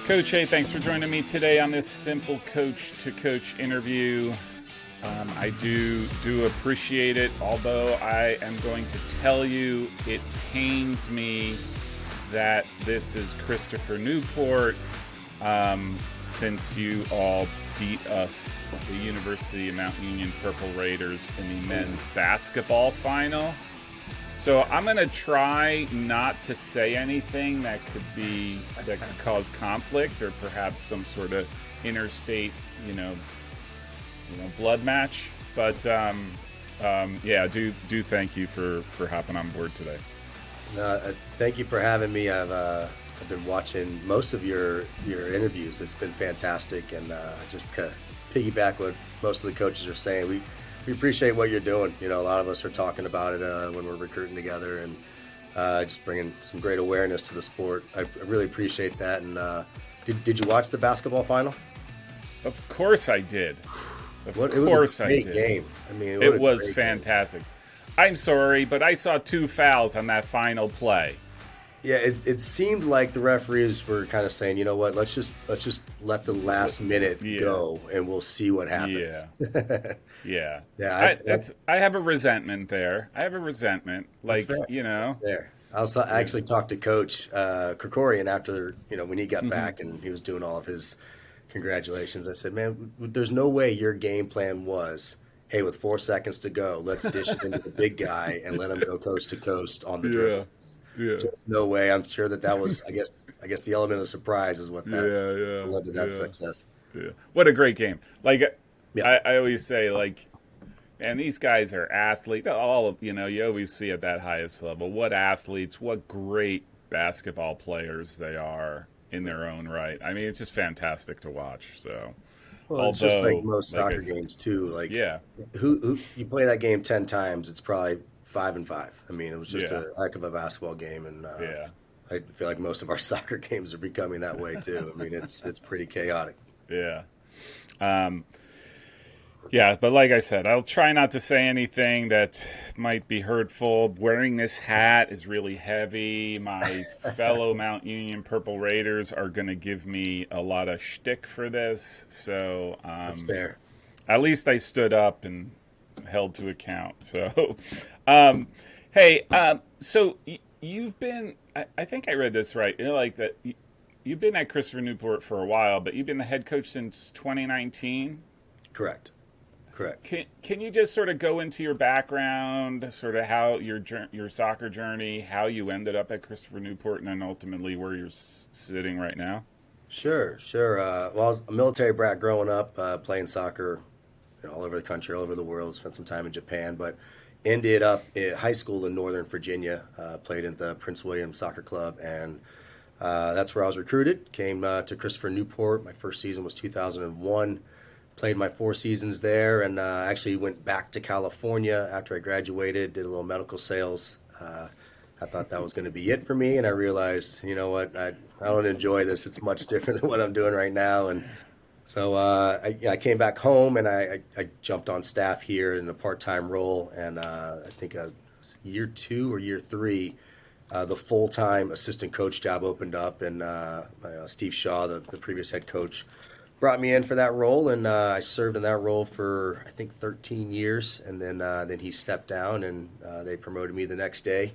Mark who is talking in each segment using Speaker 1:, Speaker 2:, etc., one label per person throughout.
Speaker 1: Coach, hey, thanks for joining me today on this Simple Coach to Coach interview. I do appreciate it, although I am going to tell you it pains me that this is Christopher Newport, since you all beat us, the University of Mount Union Purple Raiders, in the men's basketball final. So I'm going to try not to say anything that could cause conflict or perhaps some sort of interstate, blood match. But do thank you for hopping on board today.
Speaker 2: Thank you for having me. I've been watching most of your interviews. It's been fantastic, and just to piggyback what most of the coaches are saying, we appreciate what you're doing. A lot of us are talking about it when we're recruiting together, and just bringing some great awareness to the sport. I really appreciate that. And did you watch the basketball final?
Speaker 1: Of course I did.
Speaker 2: It was a great game. I mean,
Speaker 1: it was fantastic. I'm sorry, but I saw 2 fouls on that final play.
Speaker 2: Yeah, it seemed like the referees were kind of saying, you know what, let's just let the last minute go, and we'll see what happens.
Speaker 1: Yeah. I have a resentment there. Like,
Speaker 2: There. I actually talked to Coach Krikorian after, when he got back and he was doing all of his congratulations. I said, man, there's no way your game plan was, hey, with 4 seconds to go, let's dish it into the big guy and let him go coast to coast on the dribble. Yeah. Just no way. I'm sure that was, I guess the element of surprise is what that led to that success.
Speaker 1: Yeah. What a great game. Like, I always say, like, and these guys are athletes. All of, you always see at that highest level, what athletes, what great basketball players they are in their own right. I mean, it's just fantastic to watch. So,
Speaker 2: it's just like most soccer games too. Like, who you play that game 10 times, it's probably 5-5. I mean, it was just a heck of a basketball game, and I feel like most of our soccer games are becoming that way too. I mean, it's pretty chaotic.
Speaker 1: Yeah. But like I said, I'll try not to say anything that might be hurtful. Wearing this hat is really heavy. My fellow Mount Union Purple Raiders are going to give me a lot of shtick for this. So
Speaker 2: that's fair.
Speaker 1: At least I stood up and held to account. So, so you've been, I think I read this right, you've been at Christopher Newport for a while, but you've been the head coach since 2019?
Speaker 2: Correct.
Speaker 1: Can you just sort of go into your background, sort of how your soccer journey, how you ended up at Christopher Newport, and then ultimately where you're sitting right now?
Speaker 2: Sure. Well, I was a military brat growing up, playing soccer all over the country, all over the world. Spent some time in Japan, but ended up at high school in Northern Virginia. Played in the Prince William Soccer Club, and that's where I was recruited. Came to Christopher Newport. My first season was 2001. Played my 4 seasons there, and actually went back to California after I graduated. Did a little medical sales. I thought that was going to be it for me, and I realized, you know what, I don't enjoy this. It's much different than what I'm doing right now, and so I came back home, and I jumped on staff here in a part-time role, and I think year 2 or year 3, the full-time assistant coach job opened up, and Steve Shaw, the previous head coach, brought me in for that role, and I served in that role for, I think, 13 years, and then he stepped down, and they promoted me the next day.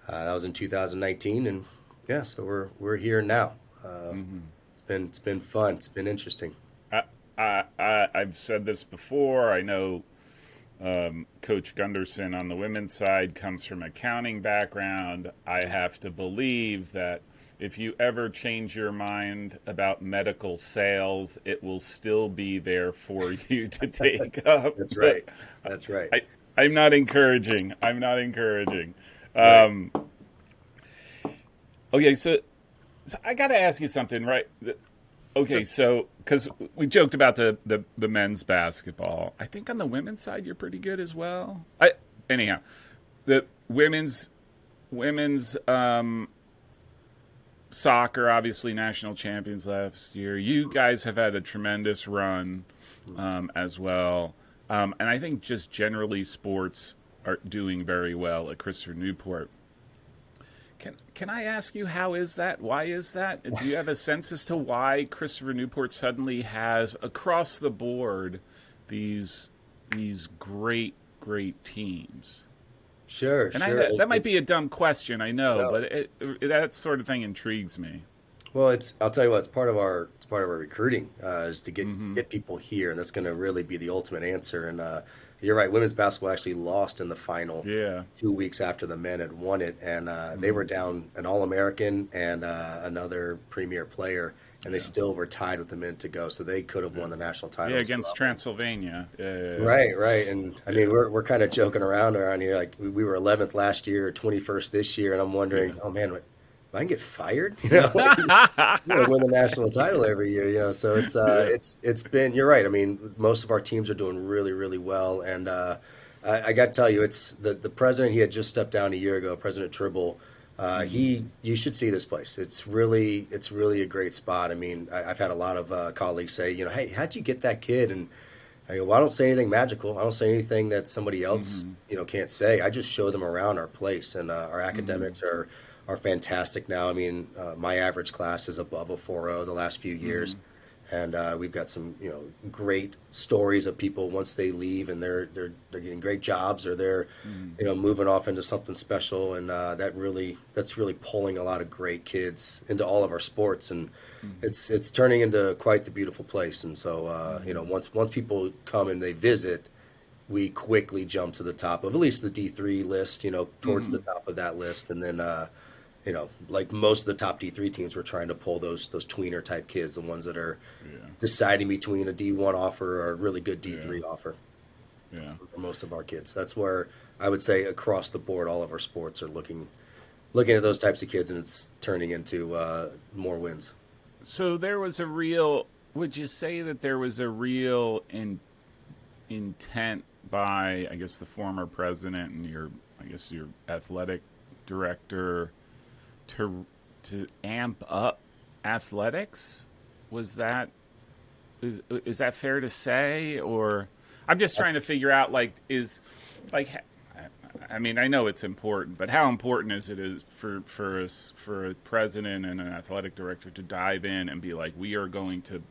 Speaker 2: That was in 2019, and so we're here now. It's been fun. It's been interesting.
Speaker 1: I've said this before. I know Coach Gunderson on the women's side comes from an accounting background. I have to believe that if you ever change your mind about medical sales, it will still be there for you to take up.
Speaker 2: That's right.
Speaker 1: I'm not encouraging.
Speaker 2: Right.
Speaker 1: Okay, so I got to ask you something, right? Okay, so because we joked about the men's basketball, I think on the women's side you're pretty good as well. Anyhow, the women's soccer, obviously national champions last year. You guys have had a tremendous run as well, and I think just generally sports are doing very well at Christopher Newport. Can I ask you, how is that? Why is that? Do you have a sense as to why Christopher Newport suddenly has, across the board, these great teams?
Speaker 2: Sure,
Speaker 1: And
Speaker 2: sure.
Speaker 1: that might be a dumb question, I know,
Speaker 2: No.
Speaker 1: but that sort of thing intrigues me.
Speaker 2: Well, I'll tell you what, it's part of our recruiting is to get people here, and that's going to really be the ultimate answer. And you're right, women's basketball actually lost in the final
Speaker 1: Yeah.
Speaker 2: 2 weeks after the men had won it, and they were down an All-American and another premier player, and they still were tied with the men to go, so they could have won the national title.
Speaker 1: Yeah, against Transylvania.
Speaker 2: Right. And I mean, we're kind of joking around here. Like we were 11th last year, 21st this year, and I'm wondering, oh man, I can get fired, like, win the national title every year, So it's been. You're right. I mean, most of our teams are doing really, really well, and I got to tell you, it's the president. He had just stepped down a year ago, President Tribble. You should see this place. It's really a great spot. I mean, I've had a lot of colleagues say, hey, how'd you get that kid? And I go, well, I don't say anything magical. I don't say anything that somebody else, can't say. I just show them around our place, and our academics are fantastic now. I mean, my average class is above a 4.0 the last few years. And we've got some, great stories of people once they leave and they're getting great jobs, or they're, moving off into something special. And that's really pulling a lot of great kids into all of our sports. And it's turning into quite the beautiful place. And so, once people come and they visit, we quickly jump to the top of at least the D3 list, towards the top of that list. And then, like most of the top D3 teams, we're trying to pull those tweener type kids, the ones that are deciding between a D1 offer or a really good D3 offer.
Speaker 1: Yeah.
Speaker 2: So for most of our kids, that's where I would say across the board, all of our sports are looking at those types of kids, and it's turning into more wins.
Speaker 1: So would you say that there was a real intent by, I guess, the former president and your athletic director to amp up athletics? Is that fair to say? Or I'm just trying to figure out, I mean, I know it's important, but how important is it for a president and an athletic director to dive in and be like, we are going to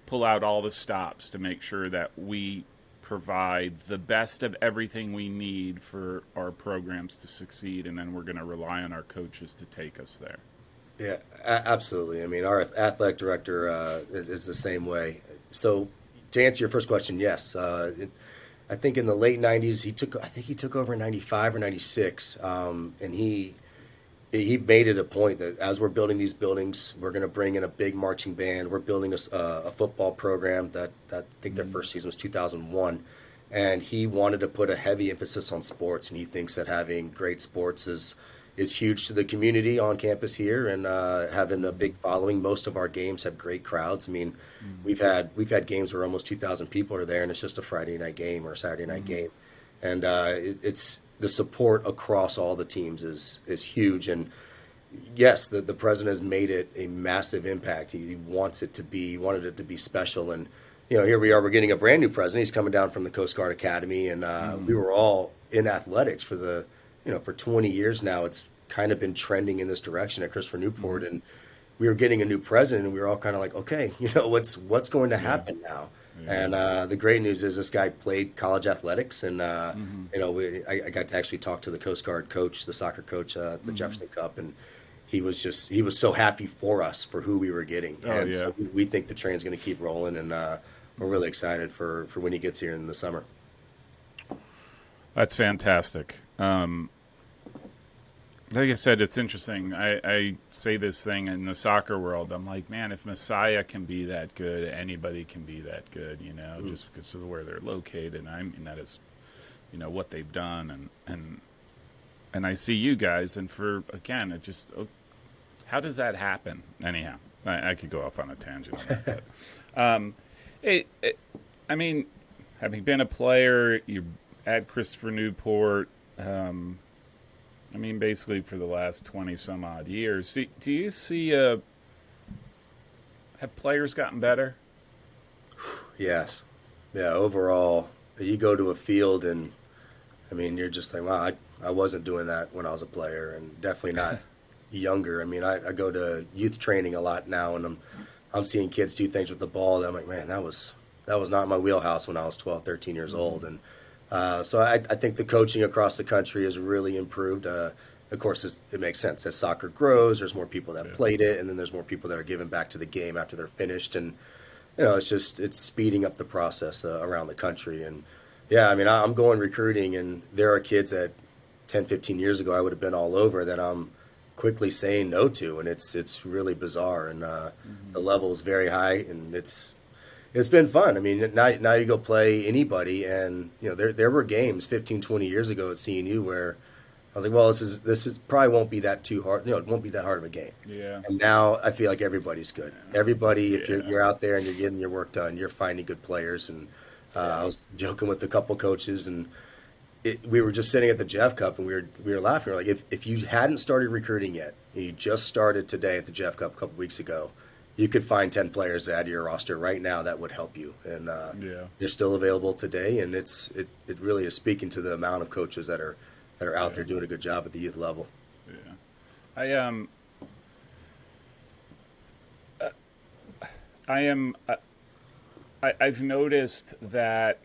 Speaker 1: pull out all the stops to make sure that we provide the best of everything we need for our programs to succeed, and then we're going to rely on our coaches to take us there?
Speaker 2: Yeah, absolutely. I mean, our athletic director is the same way. So to answer your first question, yes. I think in the late 90s, he took over in 95 or 96, and he made it a point that as we're building these buildings, we're going to bring in a big marching band. We're building a football program that I think their first season was 2001. And he wanted to put a heavy emphasis on sports. And he thinks that having great sports is huge to the community on campus here, and having a big following. Most of our games have great crowds. I mean, we've had games where almost 2,000 people are there, and it's just a Friday night game or a Saturday night game. And it's the support across all the teams is huge. And yes, the president has made it a massive impact. He wanted it to be special. And here we are. We're getting a brand new president. He's coming down from the Coast Guard Academy, and we were all in athletics for for 20 years now. It's kind of been trending in this direction at Christopher Newport, and we were getting a new president, and we were all kind of like, okay, what's going to happen now? And the great news is this guy played college athletics, and I got to actually talk to the Coast Guard coach, the soccer coach at the Jefferson Cup, and he was so happy for us for who we were getting. So we think the train's going to keep rolling, and we're really excited for when he gets here in the summer.
Speaker 1: That's fantastic. Like I said, it's interesting. I say this thing in the soccer world. I'm like, man, if Messiah can be that good, anybody can be that good, just because of where they're located. I mean, that is, what they've done. And I see you guys, and it just, how does that happen? Anyhow, I could go off on a tangent on that. But, I mean, having been a player, you're at Christopher Newport, I mean, basically for the last 20 some odd years. Do you see have players gotten better?
Speaker 2: Yes. Yeah, overall, you go to a field and, I mean, you're just like, wow, I wasn't doing that when I was a player, and definitely younger. I mean, I go to youth training a lot now, and I'm seeing kids do things with the ball that I'm like, man, that was not my wheelhouse when I was 12, 13 years old. And so I think the coaching across the country has really improved. Of course, it makes sense. As soccer grows, there's more people that played it, and then there's more people that are giving back to the game after they're finished. And, it's speeding up the process around the country. And, yeah, I mean, I'm going recruiting, and there are kids that 10, 15 years ago I would have been all over that I'm quickly saying no to, and it's really bizarre. And the level is very high, and it's been fun. I mean, now you go play anybody, and there were games 15, 20 years ago at CNU where I was like, well, this is probably won't be that too hard. It won't be that hard of a game.
Speaker 1: Yeah.
Speaker 2: And now I feel like everybody's good. Everybody, if you're out there and you're getting your work done, you're finding good players. And I was joking with a couple coaches, and we were just sitting at the Jeff Cup, and we were laughing. We're like, if you hadn't started recruiting yet, and you just started today at the Jeff Cup a couple weeks ago, you could find 10 players to add to your roster right now that would help you. And they're still available today, and it really is speaking to the amount of coaches that are out there doing a good job at the youth level.
Speaker 1: Yeah, I've noticed that,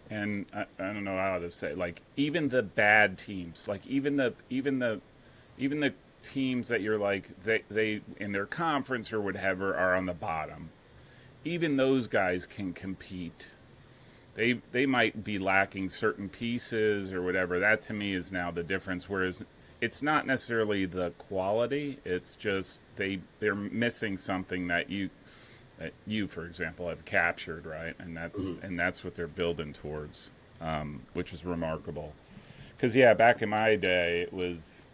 Speaker 1: and I don't know how to say, like, even the bad teams, like even the teams that you're like they in their conference or whatever are on the bottom, even those guys can compete. They might be lacking certain pieces or whatever. That to me is now the difference. Whereas it's not necessarily the quality; it's just they're missing something that you, for example, have captured, right? And that's what they're building towards, which is remarkable. Because back in my day, it was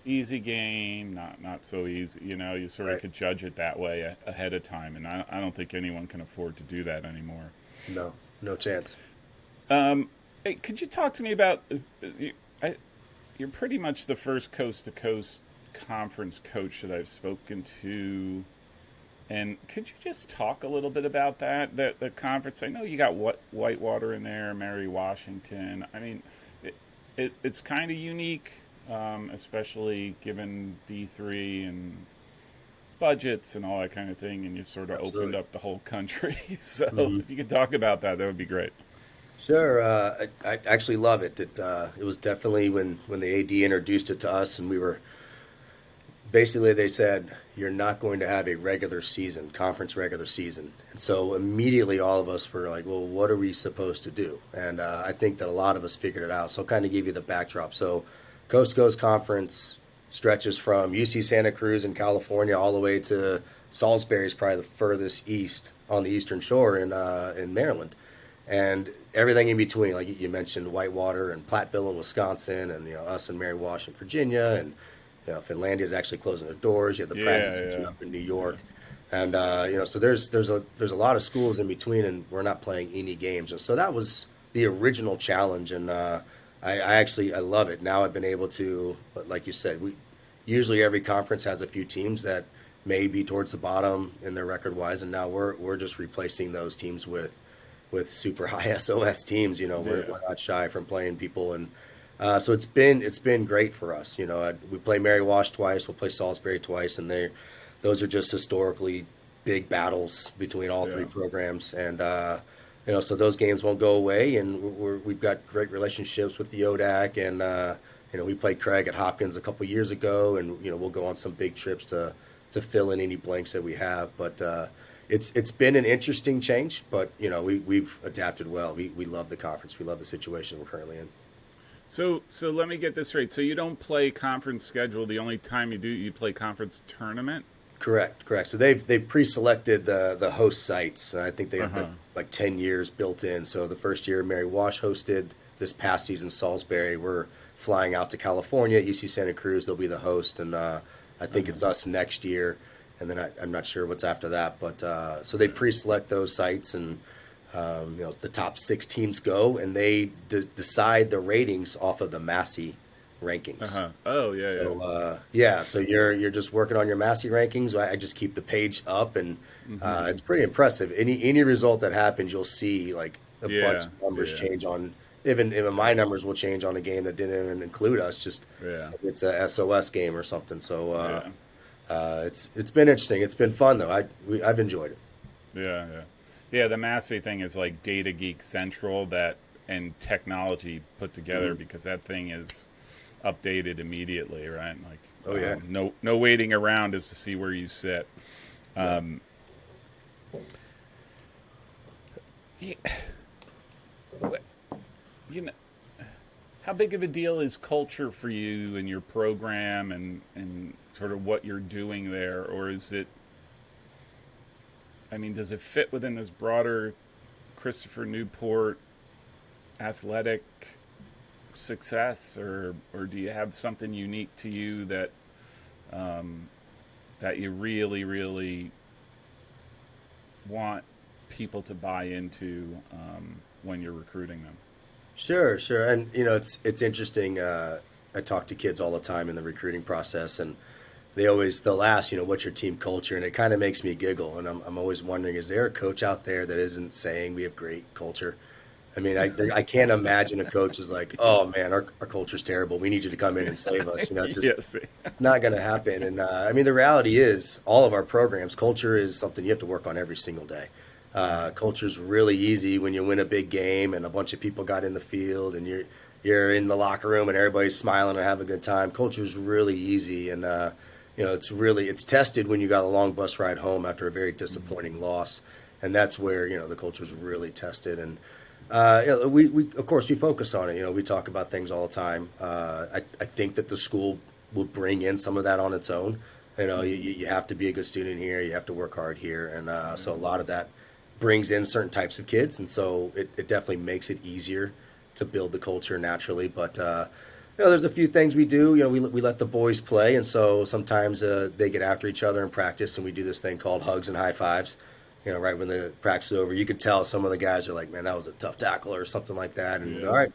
Speaker 1: easy game, not so easy. You sort of could judge it that way ahead of time, and I don't think anyone can afford to do that anymore.
Speaker 2: No chance.
Speaker 1: Hey, could you talk to me about? You're pretty much the first coast-to-coast conference coach that I've spoken to, and could you just talk a little bit about that? The conference. I know you got Whitewater in there, Mary Washington. I mean, it's kind of unique, especially given D3 and budgets and all that kind of thing, and you've sort of opened up the whole country. So if you could talk about that would be great.
Speaker 2: Sure. I actually love it. It was definitely when the AD introduced it to us, and we were basically, they said, you're not going to have a conference regular season. And so immediately all of us were like, well, what are we supposed to do? And I think that a lot of us figured it out. So I'll kind of give you the backdrop. So Coast to Coast Conference stretches from UC Santa Cruz in California all the way to Salisbury is probably the furthest east on the eastern shore in Maryland. And everything in between, like you mentioned, Whitewater and Platteville in Wisconsin, and us in Mary Wash in Virginia, and Finlandia is actually closing their doors. You have the Pratt Institute up in New York, and so there's a lot of schools in between, and we're not playing any games. And so that was the original challenge, and I love it. Now I've been able to, like you said, usually every conference has a few teams that may be towards the bottom in their record wise, and now we're just replacing those teams with super high SOS teams. We're not shy from playing people, and so it's been great for us. We play Mary Wash twice, we'll play Salisbury twice, and those are just historically big battles between all three programs, and so those games won't go away, and we've got great relationships with the ODAC, and we played Craig at Hopkins a couple years ago, and we'll go on some big trips to fill in any blanks that we have, but it's been an interesting change, but we've adapted well. We love the conference, we love the situation we're currently in.
Speaker 1: So let me get this straight. So you don't play conference schedule. The only time you play conference tournament?
Speaker 2: Correct. So they've pre-selected the host sites. I think they have like 10 years built in. So the first year Mary Wash hosted, this past season Salisbury. We're flying out to California, UC Santa Cruz. They'll be the host, and I think it's us next year. And then I'm not sure what's after that. But so they pre-select those sites, and the top 6 teams go, and they decide the ratings off of the Massey rankings.
Speaker 1: Oh, yeah.
Speaker 2: So you're just working on your Massey rankings. I just keep the page up, and it's pretty impressive. Any result that happens, you'll see like a bunch of numbers change on even my numbers will change on a game that didn't even include us. Just if it's a SOS game or something. So it's been interesting. It's been fun though. I've enjoyed it.
Speaker 1: Yeah. The Massey thing is like Data Geek Central and technology put together because that thing is updated immediately, right? Like, no waiting around as to see where you sit. You know, how big of a deal is culture for you and your program and sort of what you're doing there? Or is it, I mean, does it fit within this broader Christopher Newport athletic success, or do you have something unique to you that that you really, really want people to buy into when you're recruiting them?
Speaker 2: Sure. And it's interesting. I talk to kids all the time in the recruiting process, and they'll ask, what's your team culture, and it kind of makes me giggle. And I'm always wondering, is there a coach out there that isn't saying we have great culture? I mean, I can't imagine a coach is like, oh man, our culture's terrible. We need you to come in and save us. It's not going to happen. And I mean, the reality is, all of our programs, culture is something you have to work on every single day. Culture's really easy when you win a big game and a bunch of people got in the field and you're in the locker room and everybody's smiling and having a good time. Culture's really easy, and it's tested when you got a long bus ride home after a very disappointing loss, and that's where the culture's really tested. And we of course we focus on it. We talk about things all the time. I think that the school will bring in some of that on its own. You have to be a good student here. You have to work hard here, and so a lot of that brings in certain types of kids, and so it definitely makes it easier to build the culture naturally. But there's a few things we do. We let the boys play, and so sometimes they get after each other in practice, and we do this thing called hugs and high fives. Right when the practice is over, you can tell some of the guys are like, man, that was a tough tackle or something like that. And all right,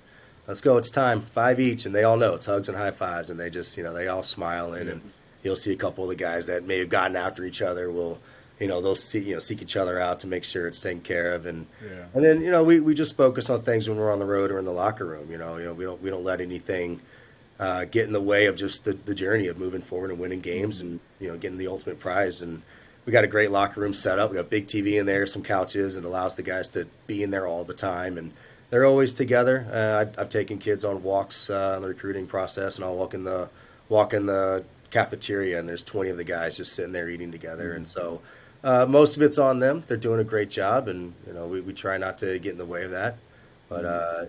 Speaker 2: let's go. It's time. 5 each. And they all know it's hugs and high fives. And they just, they all smile in. And you'll see a couple of the guys that may have gotten after each other will, they'll see, seek each other out to make sure it's taken care of. And then, we just focus on things when we're on the road or in the locker room. We don't let anything get in the way of just the journey of moving forward and winning games and, getting the ultimate prize. And we got a great locker room set up. We got a big TV in there, some couches, and allows the guys to be in there all the time. And they're always together. I've taken kids on walks in the recruiting process, and I'll walk in the cafeteria, and there's 20 of the guys just sitting there eating together. And so most of it's on them. They're doing a great job, and we try not to get in the way of that. But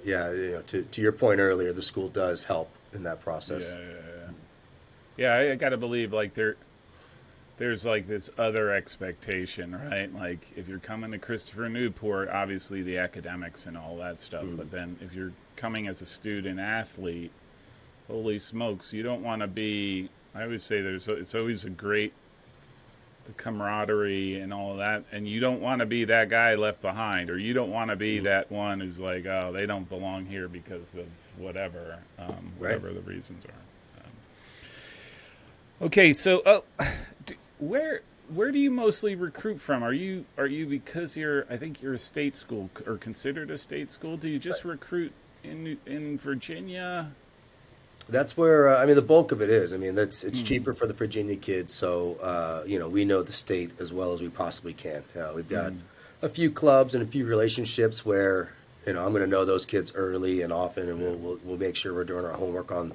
Speaker 2: to your point earlier, the school does help in that process.
Speaker 1: Yeah, I got to believe like there's like this other expectation, right? Like if you're coming to Christopher Newport, obviously the academics and all that stuff. But then if you're coming as a student athlete, holy smokes, you don't want to be, I always say it's always the camaraderie and all of that. And you don't want to be that guy left behind, or you don't want to be that one who's like, oh, they don't belong here because of whatever the reasons are. Okay, so where do you mostly recruit from? Are you because I think you're a state school or considered a state school? Do you just recruit in Virginia?
Speaker 2: That's where the bulk of it is. I mean, it's cheaper for the Virginia kids, so we know the state as well as we possibly can. We've got a few clubs and a few relationships where I'm going to know those kids early and often, and we'll make sure we're doing our homework on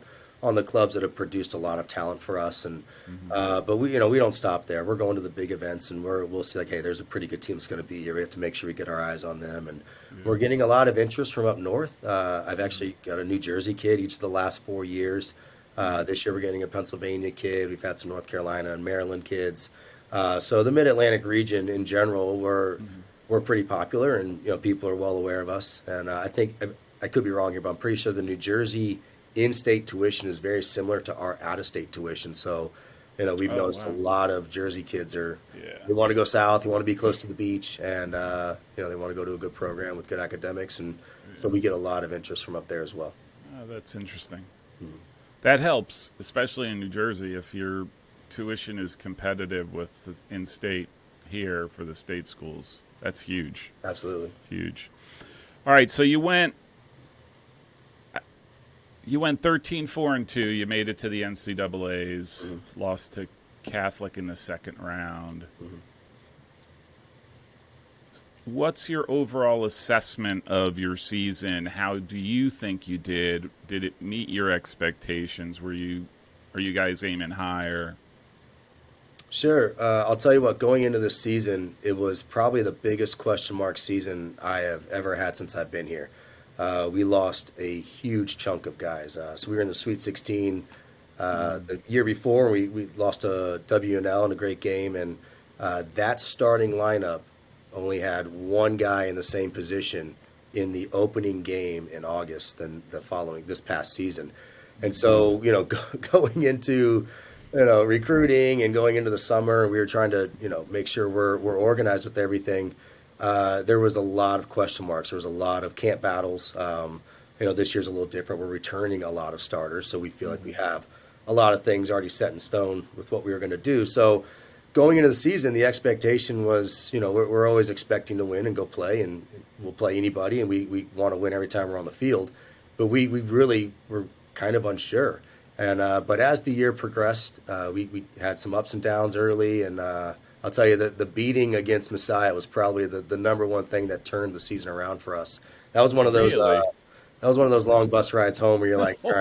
Speaker 2: the clubs that have produced a lot of talent for us. And but we don't stop there. We're going to the big events, and we'll see like, hey, there's a pretty good team that's going to be here. We have to make sure we get our eyes on them, and we're getting a lot of interest from up north. I've actually got a New Jersey kid each of the last 4 years. This year we're getting a Pennsylvania kid. We've had some North Carolina and Maryland kids. So the Mid-Atlantic region in general, we're pretty popular, and people are well aware of us. And I think I could be wrong here, but I'm pretty sure the New Jersey in-state tuition is very similar to our out-of-state tuition. So, we've noticed a lot of Jersey kids they want to go south, they want to be close to the beach, and they want to go to a good program with good academics, and so we get a lot of interest from up there as well.
Speaker 1: Oh, that's interesting. That helps, especially in New Jersey, if your tuition is competitive with the in-state here for the state schools. That's huge.
Speaker 2: Absolutely.
Speaker 1: Huge. All right, so you went you went 13-4-2. You made it to the NCAAs.
Speaker 2: Mm-hmm.
Speaker 1: Lost to Catholic in the second round.
Speaker 2: Mm-hmm.
Speaker 1: What's your overall assessment of your season? How do you think you did? Did it meet your expectations? Are you guys aiming higher?
Speaker 2: Sure. I'll tell you what, going into this season, it was probably the biggest question mark season I have ever had since I've been here. We lost a huge chunk of guys. So we were in the Sweet 16 the year before. We lost to WNL in a great game, and that starting lineup only had one guy in the same position in the opening game in August than this past season. And so, going into recruiting and going into the summer, we were trying to make sure we're organized with everything. There was a lot of question marks. There was a lot of camp battles. This year's a little different. We're returning a lot of starters, so we feel like we have a lot of things already set in stone with what we were going to do. So going into the season, the expectation was, we're always expecting to win and go play, and we'll play anybody, and we want to win every time we're on the field. But we really were kind of unsure. And but as the year progressed, we had some ups and downs early, and I'll tell you that the beating against Messiah was probably the number one thing that turned the season around for us. That was one of those.
Speaker 1: Really?
Speaker 2: That was one of those long bus rides home where you're like, all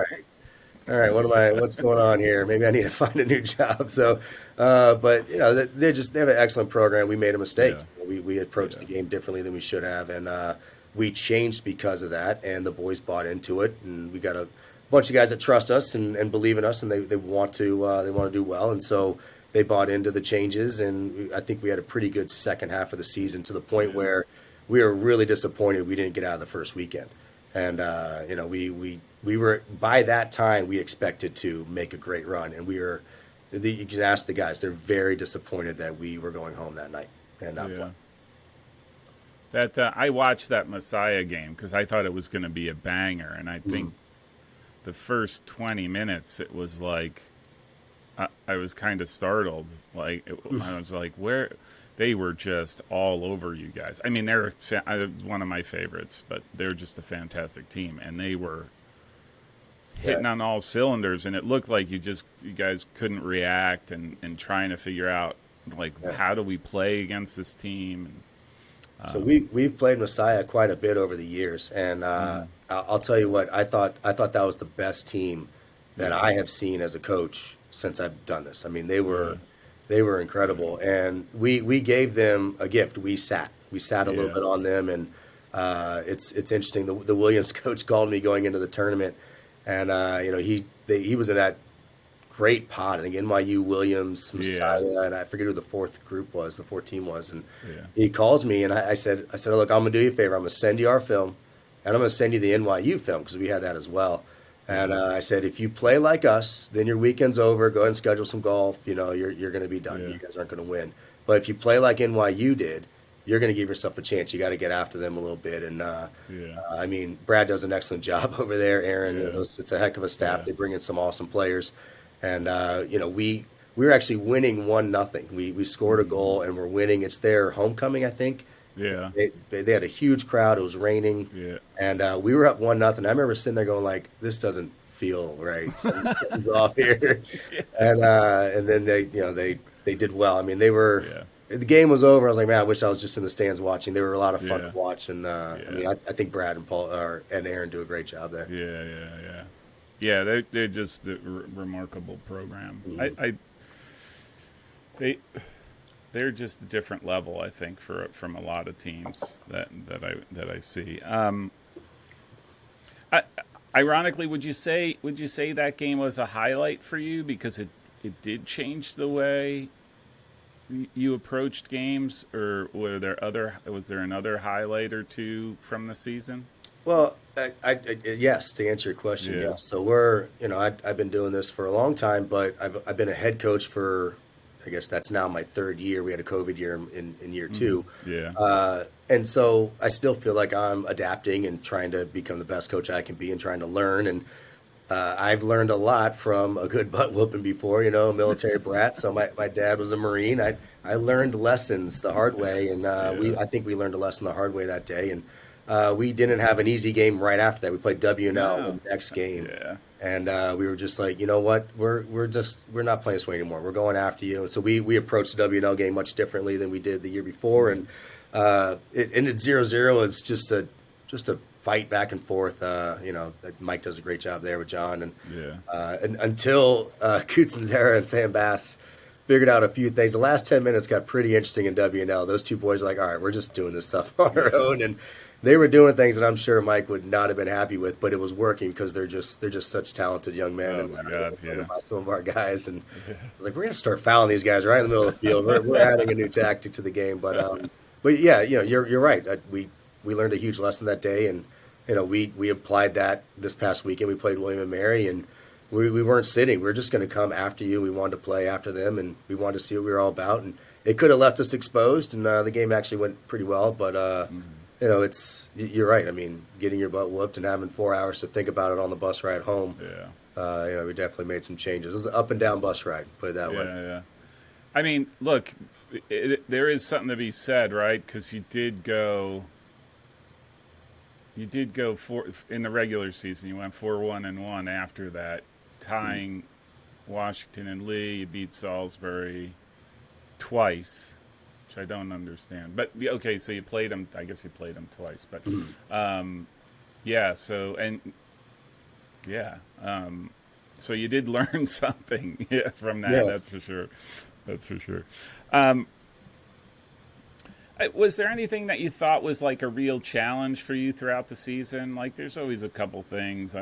Speaker 2: right, what's going on here? Maybe I need to find a new job. So, but they have an excellent program. We made a mistake.
Speaker 1: Yeah.
Speaker 2: We approached the game differently than we should have, and we changed because of that. And the boys bought into it, and we got a bunch of guys that trust us and believe in us, and they want to do well, and so they bought into the changes. And I think we had a pretty good second half of the season, to the point where we were really disappointed we didn't get out of the first weekend. And we were, by that time, we expected to make a great run, and you can ask the guys, they're very disappointed that we were going home that night and not playing.
Speaker 1: That I watched that Messiah game because I thought it was going to be a banger, and I think the first 20 minutes it was like I was kind of startled. Like I was like, where they were just all over you guys. I mean, they're one of my favorites, but they're just a fantastic team, and they were hitting on all cylinders, and it looked like you guys couldn't react and trying to figure out how do we play against this team.
Speaker 2: So we've played Messiah quite a bit over the years, and I'll tell you what, I thought that was the best team that I have seen as a coach since I've done this. I mean, they were incredible, and we gave them a gift. We sat a little bit on them, and it's interesting. The Williams coach called me going into the tournament, and he was in that great pod. I think NYU, Williams, Messiah, and I forget who the fourth team was. And he calls me, and I said, look, I'm going to do you a favor. I'm going to send you our film, and I'm going to send you the NYU film because we had that as well. And I said, if you play like us, then your weekend's over. Go ahead and schedule some golf. You're going to be done. You guys aren't going to win. But if you play like NYU did, you're going to give yourself a chance. You got to get after them a little bit. And I mean, Brad does an excellent job over there. Aaron, it's a heck of a staff. Yeah. They bring in some awesome players. And we were actually winning 1-0. We scored a goal and we're winning. It's their homecoming, I think.
Speaker 1: Yeah.
Speaker 2: They had a huge crowd. It was raining. Yeah. And we were up 1-0. I remember sitting there going like, this doesn't feel right. Something's off here. And then they did well. I mean, they were. Yeah. The game was over. I was like, man, I wish I was just in the stands watching. They were a lot of fun to watch. And I mean, I think Brad and Paul and Aaron do a great job there.
Speaker 1: Yeah, they're just a remarkable program. Mm-hmm. They're just a different level, I think, from a lot of teams that I see. Ironically, would you say that game was a highlight for you because it did change the way you approached games, or was there another highlight or two from the season?
Speaker 2: Well, yes, to answer your question, yes. So I've been doing this for a long time, but I've been a head coach for, I guess that's now my third year. We had a COVID year in year two. Yeah. And so I still feel like I'm adapting and trying to become the best coach I can be and trying to learn. And I've learned a lot from a good butt whooping before, a military brat. So my dad was a Marine. I learned lessons the hard way, and I think we learned a lesson the hard way that day. And we didn't have an easy game right after that. We played WNL
Speaker 1: No.
Speaker 2: the next game.
Speaker 1: Yeah.
Speaker 2: And we were just like, you know what, we're not playing this way anymore. We're going after you. And so we approached the WNL game much differently than we did the year before. And it ended 0-0. It's just a fight back and forth. Mike does a great job there with John. And until Kutsinzera and Sam Bass figured out a few things. The last 10 minutes got pretty interesting in WNL. Those two boys are like, all right, we're just doing this stuff on our own. And they were doing things that I'm sure Mike would not have been happy with, but it was working because they're just such talented young men.
Speaker 1: Oh, my God, yeah.
Speaker 2: Some of our guys, and I was like, we're gonna start fouling these guys right in the middle of the field. We're adding a new tactic to the game, but yeah, you're right. We learned a huge lesson that day, and we applied that this past weekend. We played William and Mary, and we weren't sitting. We were just going to come after you. We wanted to play after them, and we wanted to see what we were all about. And it could have left us exposed, and the game actually went pretty well, but. You're right. I mean, getting your butt whooped and having 4 hours to think about it on the bus ride home.
Speaker 1: Yeah.
Speaker 2: We definitely made some changes. It was an up and down bus ride, put it that way.
Speaker 1: Yeah. I mean, look, there is something to be said, right? Because you did go in the regular season. You went 4-1-1 after that, tying Washington and Lee. You beat Salisbury twice. I don't understand, but okay. So you played them. I guess you played them twice, but yeah. So so you did learn something from that.
Speaker 2: Yeah.
Speaker 1: That's for sure. That's for sure. Was there anything that you thought was like a real challenge for you throughout the season? Like, there's always a couple things.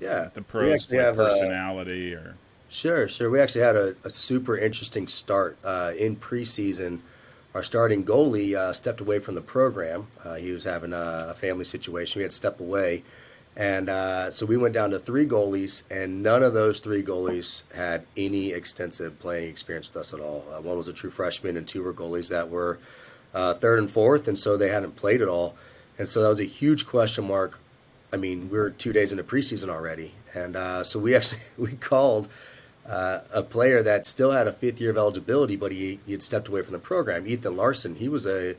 Speaker 2: Yeah.
Speaker 1: The pros like personality or.
Speaker 2: Sure. We actually had a super interesting start in preseason. Our starting goalie stepped away from the program. He was having a family situation. We had to step away. And so we went down to 3 goalies, and none of those 3 goalies had any extensive playing experience with us at all. One was a true freshman, and 2 were goalies that were 3rd and 4th, and so they hadn't played at all. And so that was a huge question mark. I mean, we were 2 days into preseason already. And so we called a player that still had a 5th year of eligibility, but he had stepped away from the program. Ethan Larson. He was a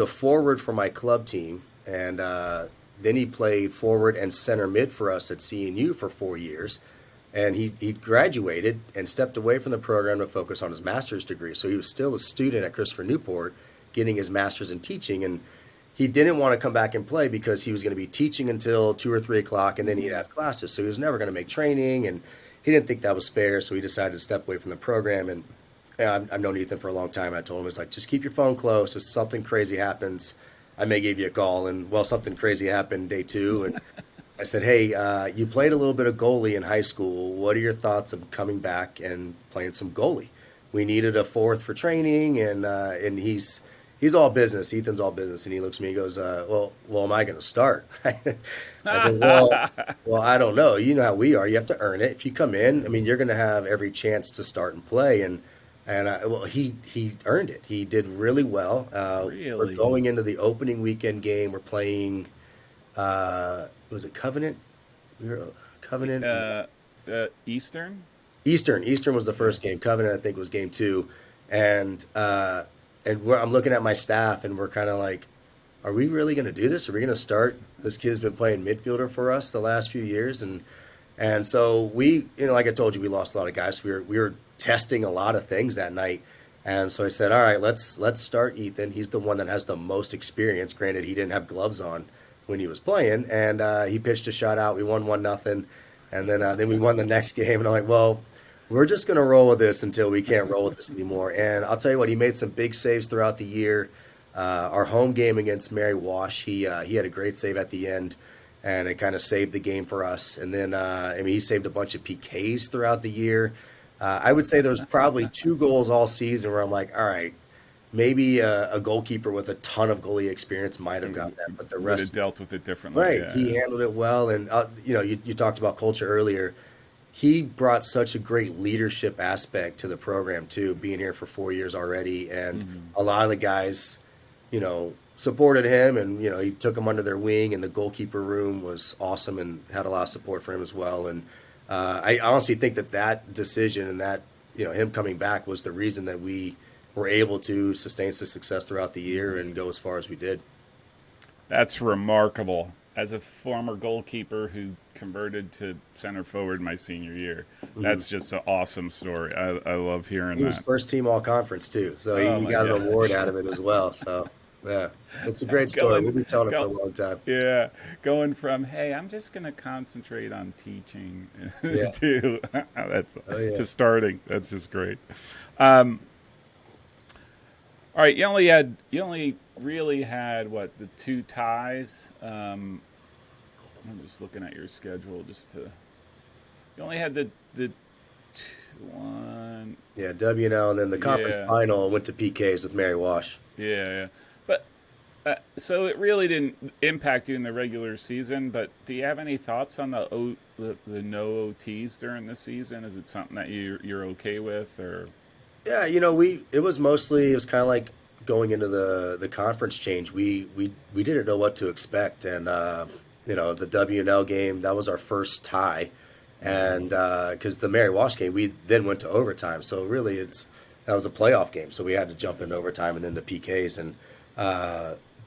Speaker 2: forward for my club team, and then he played forward and center mid for us at CNU for 4 years. And he graduated and stepped away from the program to focus on his master's degree. So he was still a student at Christopher Newport, getting his master's in teaching, and he didn't want to come back and play because he was going to be teaching until 2 or 3 o'clock, and then he'd have classes. So he was never going to make training, and he didn't think that was fair, so he decided to step away from the program. And I've known Ethan for a long time. I told him, just keep your phone close. If something crazy happens, I may give you a call. And, something crazy happened day 2. And I said, hey, you played a little bit of goalie in high school. What are your thoughts of coming back and playing some goalie? We needed a 4th for training, and he's all business. Ethan's all business. And he looks at me and goes, well, am I going to start? I said, well, I don't know. You know how we are. You have to earn it. If you come in, I mean, you're going to have every chance to start and play. And he earned it. He did really well.
Speaker 1: Really?
Speaker 2: We're going into the opening weekend game. We're playing, was it Covenant? Covenant?
Speaker 1: Eastern?
Speaker 2: Eastern was the first game. Covenant, I think, was game 2. And I'm looking at my staff, and we're kind of like, are we really going to do this? Are we going to start? This kid's been playing midfielder for us the last few years. And so we, like I told you, we lost a lot of guys. So we were testing a lot of things that night. And so I said, all right, let's start Ethan. He's the one that has the most experience. Granted, he didn't have gloves on when he was playing. And he pitched a shutout. We won 1-0. And then we won the next game. And I'm like, well, we're just going to roll with this until we can't roll with this anymore. And I'll tell you what, he made some big saves throughout the year. Our home game against Mary Wash, he had a great save at the end, and it kind of saved the game for us. And then, he saved a bunch of PKs throughout the year. I would say there was probably 2 goals all season where I'm like, all right, maybe a goalkeeper with a ton of goalie experience might have got that, but the rest
Speaker 1: would have dealt with it differently.
Speaker 2: Right,
Speaker 1: Yeah.
Speaker 2: He handled it well. And, you talked about culture earlier. He brought such a great leadership aspect to the program, too, being here for 4 years already. And a lot of the guys, supported him, and, he took him under their wing, and the goalkeeper room was awesome and had a lot of support for him as well. And I honestly think that decision and that, him coming back was the reason that we were able to sustain some success throughout the year and go as far as we did.
Speaker 1: That's remarkable. As a former goalkeeper who converted to center forward my senior year, that's just an awesome story. I love hearing
Speaker 2: He was
Speaker 1: that.
Speaker 2: first team all conference too, so
Speaker 1: Oh
Speaker 2: he
Speaker 1: my
Speaker 2: got an award
Speaker 1: gosh.
Speaker 2: out of it as well. So yeah, it's a great story. We'll
Speaker 1: going
Speaker 2: be telling it for a
Speaker 1: go
Speaker 2: long time.
Speaker 1: yeah, going from hey, I'm just going to concentrate on teaching
Speaker 2: Yeah.
Speaker 1: to that's
Speaker 2: Oh yeah.
Speaker 1: to starting. That's just great. Um, all right, you only really had what, the two ties. I'm just looking at your schedule just to. You only had the two, one.
Speaker 2: Yeah, W&L, and then the conference
Speaker 1: Yeah,
Speaker 2: final went to PKs with Mary Wash.
Speaker 1: yeah, yeah. But so it really didn't impact you in the regular season. But do you have any thoughts on the no OTs during the season? Is it something that you're okay with, or?
Speaker 2: Yeah, it was mostly, it was kind of like going into the conference change. We didn't know what to expect, and the W&L game, that was our first tie, and because the Mary Wash game, we then went to overtime. So really, that was a playoff game, so we had to jump into overtime and then the PKs, and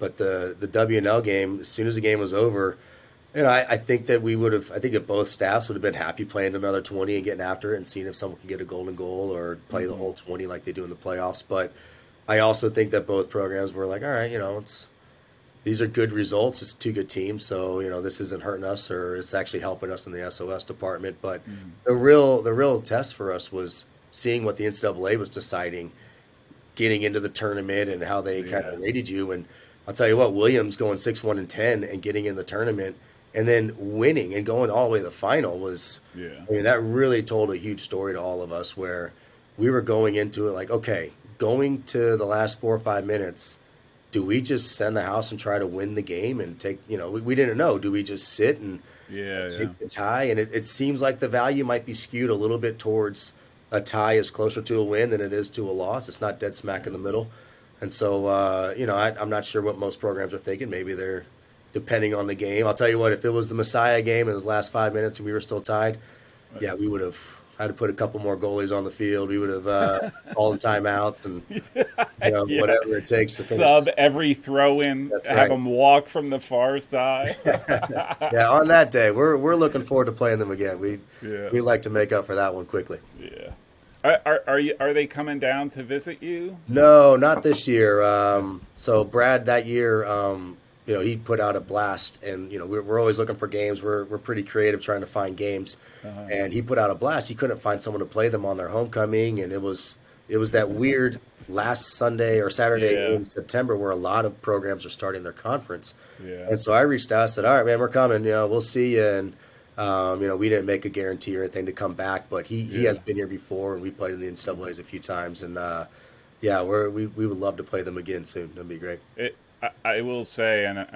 Speaker 2: but the W&L game, as soon as the game was over. I think that I think that both staffs would have been happy playing another 20 and getting after it and seeing if someone can get a golden goal or play the whole 20 like they do in the playoffs. But I also think that both programs were like, all right, these are good results. It's two good teams. So, this isn't hurting us, or it's actually helping us in the SOS department. But the real test for us was seeing what the NCAA was deciding, getting into the tournament and how they kind
Speaker 1: Yeah,
Speaker 2: of rated you. And I'll tell you what, Williams going 6-1-10 and getting in the tournament and then winning and going all the way to the final was,
Speaker 1: yeah,
Speaker 2: I mean, that really told a huge story to all of us, where we were going into it like, okay, going to the last 4 or 5 minutes, do we just send the house and try to win the game and take, we didn't know. Do we just sit and
Speaker 1: yeah, yeah.
Speaker 2: take the tie? And it seems like the value might be skewed a little bit towards a tie is closer to a win than it is to a loss. It's not dead smack in the middle. And so, I'm not sure what most programs are thinking. Maybe they're depending on the game. I'll tell you what, if it was the Messiah game in those last 5 minutes and we were still tied, yeah, we would have had to put a couple more goalies on the field. We would have called timeouts and
Speaker 1: Yeah.
Speaker 2: whatever it takes to finish.
Speaker 1: Sub every throw in,
Speaker 2: That's
Speaker 1: have
Speaker 2: right.
Speaker 1: them walk from the far side.
Speaker 2: Yeah, on that day, we're looking forward to playing them again.
Speaker 1: Yeah,
Speaker 2: We like to make up for that one quickly.
Speaker 1: yeah. Are they coming down to visit you?
Speaker 2: No, not this year. So Brad that year, he put out a blast, and we're always looking for games. We're pretty creative trying to find games, and he put out a blast. He couldn't find someone to play them on their homecoming, and it was that weird last Sunday or Saturday
Speaker 1: Yeah,
Speaker 2: in September where a lot of programs are starting their conference,
Speaker 1: yeah,
Speaker 2: and so I reached out, said, "All right, man, we're coming. We'll see you." And we didn't make a guarantee or anything to come back, but he has
Speaker 1: yeah.
Speaker 2: been here before, and we played in the NCAA's a few times, and yeah, we would love to play them again soon. That'd be great.
Speaker 1: I will say, and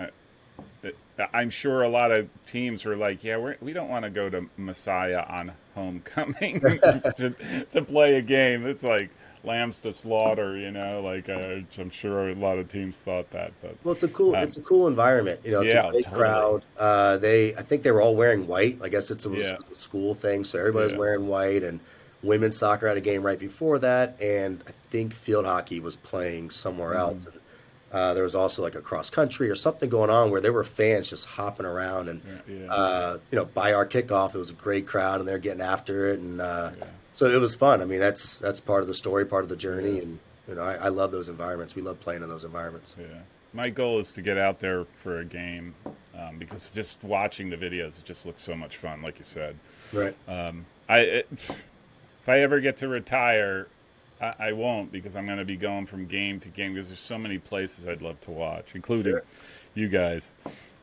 Speaker 1: I'm sure a lot of teams were like, yeah, we don't want to go to Messiah on homecoming to play a game. It's like lambs to slaughter, I'm sure a lot of teams thought that. But
Speaker 2: Well, it's a cool environment. It's a
Speaker 1: yeah,
Speaker 2: great
Speaker 1: totally.
Speaker 2: crowd. I think they were all wearing white. I guess it was
Speaker 1: Yeah,
Speaker 2: a school thing, so everybody's
Speaker 1: yeah.
Speaker 2: wearing white. And women's soccer had a game right before that, and I think field hockey was playing somewhere else. And, there was also like a cross country or something going on where there were fans just hopping around. And
Speaker 1: Yeah, yeah,
Speaker 2: by our kickoff, it was a great crowd, and they're getting after it, and
Speaker 1: yeah,
Speaker 2: so it was fun. I mean, that's part of the story, part of the journey,
Speaker 1: yeah,
Speaker 2: and I love those environments. We love playing in those environments.
Speaker 1: yeah. My goal is to get out there for a game, because just watching the videos, it just looks so much fun, like you said.
Speaker 2: Right.
Speaker 1: If I ever get to retire, I won't, because I'm going to be going from game to game, because there's so many places I'd love to watch, including
Speaker 2: Sure.
Speaker 1: you guys.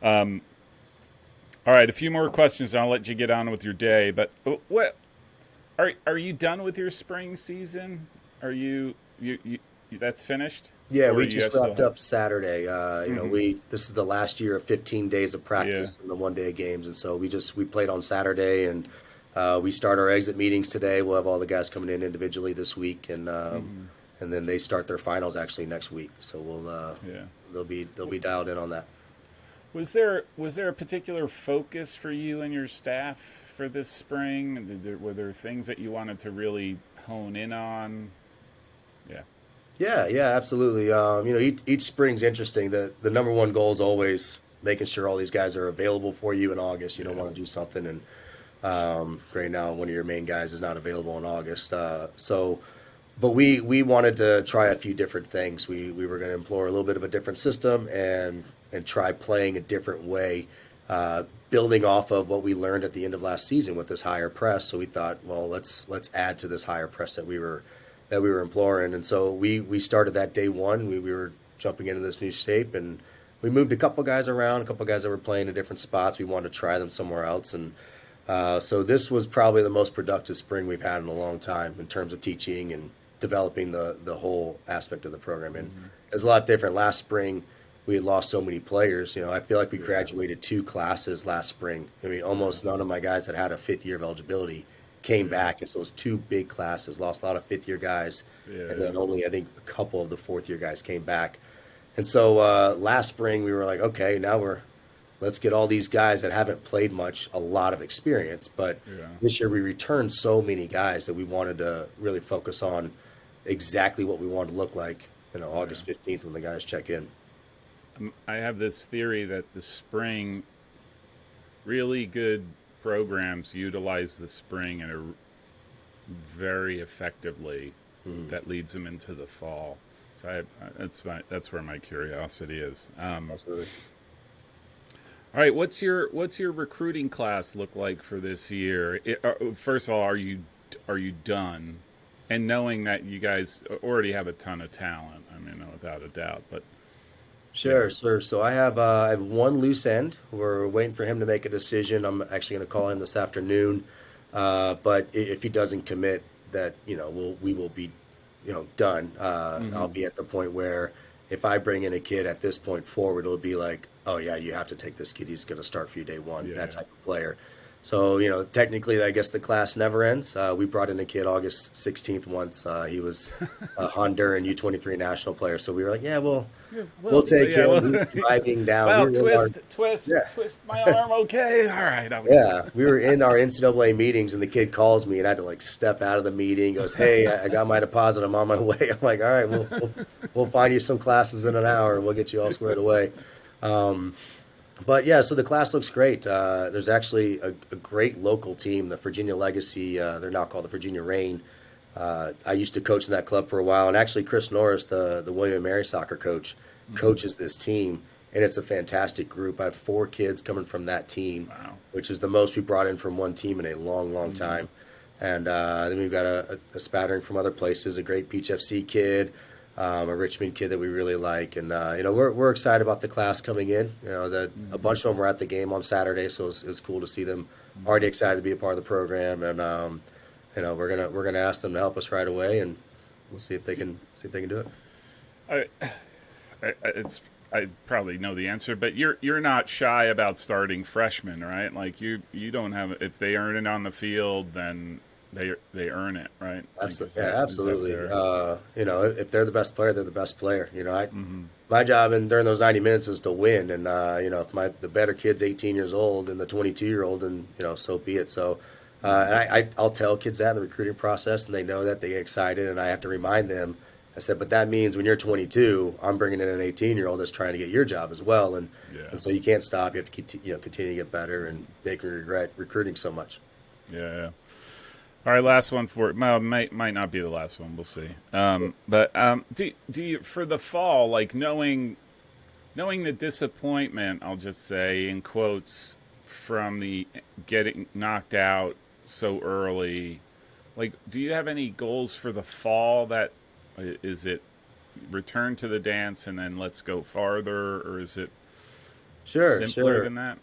Speaker 1: All right, a few more questions, and I'll let you get on with your day. But what are you done with your spring season? Are you that's finished?
Speaker 2: Yeah,
Speaker 1: Or
Speaker 2: we
Speaker 1: you
Speaker 2: just
Speaker 1: still
Speaker 2: wrapped
Speaker 1: have?
Speaker 2: up Saturday. This is the last year of 15 days of
Speaker 1: Yeah.
Speaker 2: practice and the 1 day of games, and so we played on Saturday, and we start our exit meetings today. We'll have all the guys coming in individually this week, and then they start their finals actually next week. So
Speaker 1: Yeah.
Speaker 2: they'll be dialed in on that.
Speaker 1: Was there a particular focus for you and your staff for this spring? Were there things that you wanted to really hone in on? Yeah.
Speaker 2: Yeah, absolutely. Each spring's interesting. The number one goal is always making sure all these guys are available for you in August. You don't want to do something and right now one of your main guys is not available in August. But we wanted to try a few different things. We were going to employ a little bit of a different system and try playing a different way, building off of what we learned at the end of last season with this higher press. So we thought, well, let's add to this higher press that we were employing. And so we started that day one. We were jumping into this new shape, and we moved a couple guys around, a couple guys that were playing in different spots. We wanted to try them somewhere else, and so this was probably the most productive spring we've had in a long time in terms of teaching and developing the whole aspect of the program. And it's a lot different. Last spring, we had lost so many players. I feel like we graduated 2 classes last spring. I mean, almost none of my guys that had a 5th year of eligibility came back. And so it was 2 big classes, lost a lot of 5th year guys. And then only, I think, a couple of the 4th year guys came back. And so last spring, we were like, okay, now let's get all these guys that haven't played much, a lot of experience. But this year we returned so many guys that we wanted to really focus on exactly what we wanted to look like, August 15th when the guys check in.
Speaker 1: I have this theory that the spring, really good programs utilize the spring in a very effectively that leads them into the fall. So that's where my curiosity is.
Speaker 2: Absolutely.
Speaker 1: All right, what's your recruiting class look like for this year? First of all, are you done? And knowing that you guys already have a ton of talent, I mean, without a doubt. But
Speaker 2: Sure. So I have one loose end. We're waiting for him to make a decision. I'm actually going to call him this afternoon. But if he doesn't commit, that we will be done. I'll be at the point where if I bring in a kid at this point forward, it'll be like, oh yeah, you have to take this kid. He's going to start for you day one. That type of player. So, technically, I guess the class never ends. We brought in a kid August 16th once. He was a Honduran U23 national player. So we were like, we'll take him. We were driving down.
Speaker 1: Well, twist my arm. Okay. All right.
Speaker 2: We were in our NCAA meetings, and the kid calls me, and I had to step out of the meeting. He goes, hey, I got my deposit. I'm on my way. I'm like, all right, we'll find you some classes in an hour, and we'll get you all squared away. But so the class looks great. There's actually a great local team, the Virginia Legacy. They're now called the Virginia Reign. I used to coach in that club for a while, and actually Chris Norris, the William & Mary soccer coach, coaches this team, and it's a fantastic group. I have 4 kids coming from that team, which is the most we brought in from one team in a long, long time. And then we've got a spattering from other places, a great Peach FC kid, a Richmond kid that we really like, and we're excited about the class coming in. A bunch of them were at the game on Saturday, so it was cool to see them already excited to be a part of the program. And we're gonna ask them to help us right away, and we'll see if they can do it.
Speaker 1: I probably know the answer, but you're not shy about starting freshmen, right? Like you don't have, if they earn it on the field, then they earn it, right?
Speaker 2: Absolutely. If they're the best player, they're the best player. My job during those 90 minutes is to win, and if the better kid's 18 years old and the 22-year-old, and so be it. So, and I'll tell kids that in the recruiting process, and they know that, they get excited, and I have to remind them. I said, but that means when you're 22, I'm bringing in an 18-year-old that's trying to get your job as well, and so you can't stop. You have to continue to get better and make me regret recruiting so much.
Speaker 1: Yeah. All right, last one for it. Well, might not be the last one. We'll see. But do you, for the fall, like knowing the disappointment, I'll just say in quotes, from the getting knocked out so early, like, do you have any goals for the fall? That is it, return to the dance and then let's go farther, or is it simpler than that?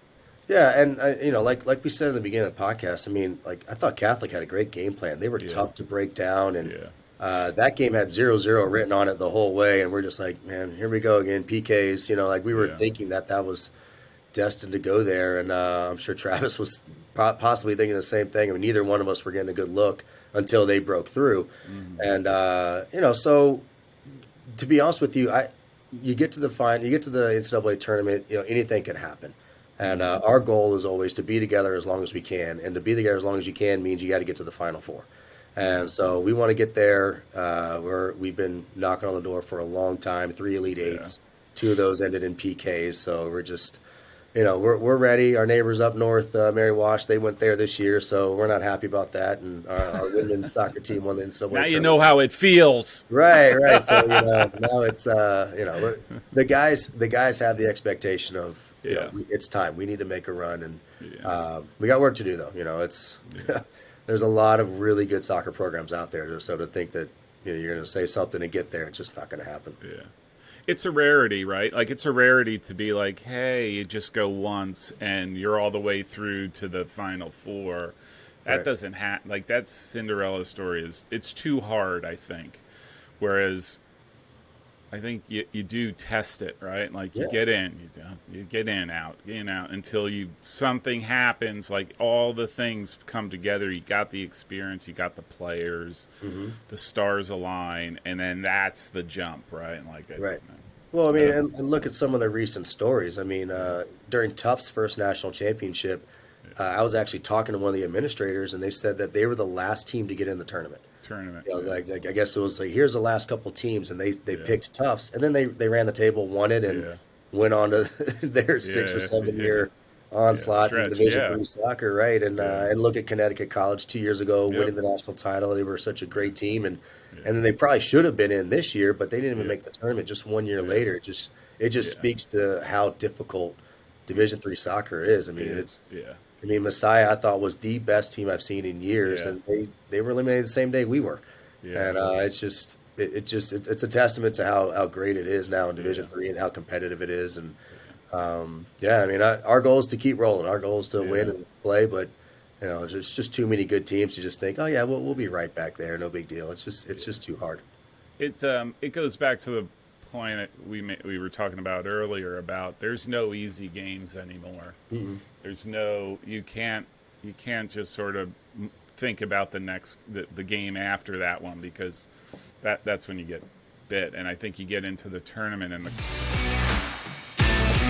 Speaker 2: Yeah, and like we said in the beginning of the podcast, I mean, I thought Catholic had a great game plan. They were tough to break down, and that game had 0-0 written on it the whole way, and we're just like, man, here we go again, PKs. We were thinking that was destined to go there, and I'm sure Travis was possibly thinking the same thing. I mean, neither one of us were getting a good look until they broke through, and so to be honest with you, you get to the NCAA tournament, anything can happen. And our goal is always to be together as long as we can. And to be together as long as you can means you got to get to the Final Four. And so we want to get there. We've been knocking on the door for a long time. 3 Elite
Speaker 1: Yeah.
Speaker 2: Eights, 2 of those ended in PKs. So we're just, we're ready. Our neighbors up north, Mary Wash, they went there this year, so we're not happy about that. And our women's soccer team won the NCAA
Speaker 1: Now you
Speaker 2: tournament.
Speaker 1: know how it feels.
Speaker 2: Right. So now it's the guys have the expectation of it's time. We need to make a run, and we got work to do though. It's there's a lot of really good soccer programs out there. So to think that you're going to say something and get there, it's just not going to happen.
Speaker 1: Yeah. It's a rarity, right? Like, it's a rarity to be like, hey, you just go once and you're all the way through to the Final Four. That
Speaker 2: Right.
Speaker 1: doesn't happen. Like, that Cinderella story it's too hard, I think. Whereas I think you do test it, right? Like, you
Speaker 2: Yeah.
Speaker 1: get in, you get in, out until something happens. Like, all the things come together. You got the experience, you got the players, the stars align, and then that's the jump, right? Like,
Speaker 2: Right. Well, I mean, and look at some of the recent stories. I mean, during Tufts' first national championship, I was actually talking to one of the administrators, and they said that they were the last team to get in the tournament. Like I guess it was like, here's the last couple teams, and they picked Tufts, and then they ran the table, won it, and went on to their 6 or 7 year onslaught in Division III soccer, right? And look at Connecticut College 2 years ago, winning the national title. They were such a great team, and then they probably should have been in this year, but they didn't even make the tournament. Just 1 year later, it just speaks to how difficult Division III soccer is. I mean, Messiah, I thought, was the best team I've seen in years, and they were eliminated the same day we were. And it's a testament to how great it is now in Division III and how competitive it is. And I mean, our goal is to keep rolling. Our goal is to win and play, but there's just too many good teams to just think, oh yeah, we'll be right back there, no big deal. It's just too hard.
Speaker 1: It goes back to the point that we were talking about earlier about there's no easy games anymore.
Speaker 2: Mm-hmm.
Speaker 1: There's no you can't just sort of think about the game after that one, because that's when you get bit. And I think you get into the tournament and the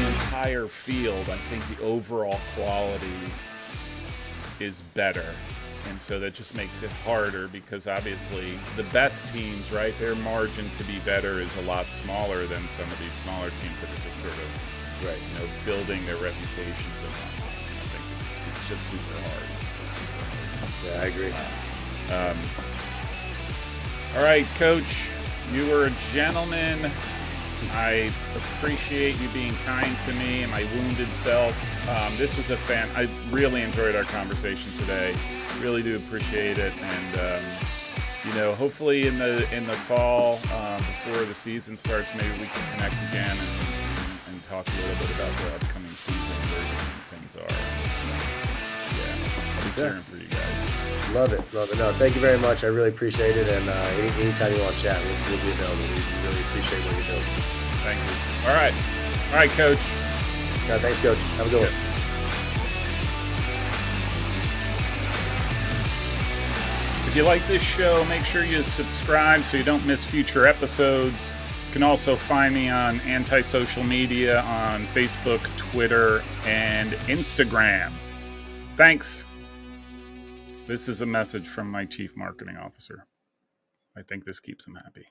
Speaker 1: entire field, I think the overall quality is better. And so that just makes it harder, because obviously the best teams, right, their margin to be better is a lot smaller than some of these smaller teams that are just sort of, building their reputations and whatnot. I think it's just super hard.
Speaker 2: Yeah, I agree.
Speaker 1: All right, Coach, you were a gentleman. I appreciate you being kind to me and my wounded self. This was I really enjoyed our conversation today. Really do appreciate it, and hopefully in the fall, before the season starts, maybe we can connect again and talk a little bit about the upcoming season, where things are. I'll be cheering for you guys.
Speaker 2: Love it. No, thank you very much. I really appreciate it, and anytime you want to chat, we'll be available. We really appreciate what you're doing.
Speaker 1: Thank you. All right, Coach.
Speaker 2: Thanks, Coach. Have a good one.
Speaker 1: If you like this show, make sure you subscribe so you don't miss future episodes. You can also find me on anti-social media on Facebook, Twitter, and Instagram. Thanks. This is a message from my Chief Marketing Officer. I think this keeps him happy.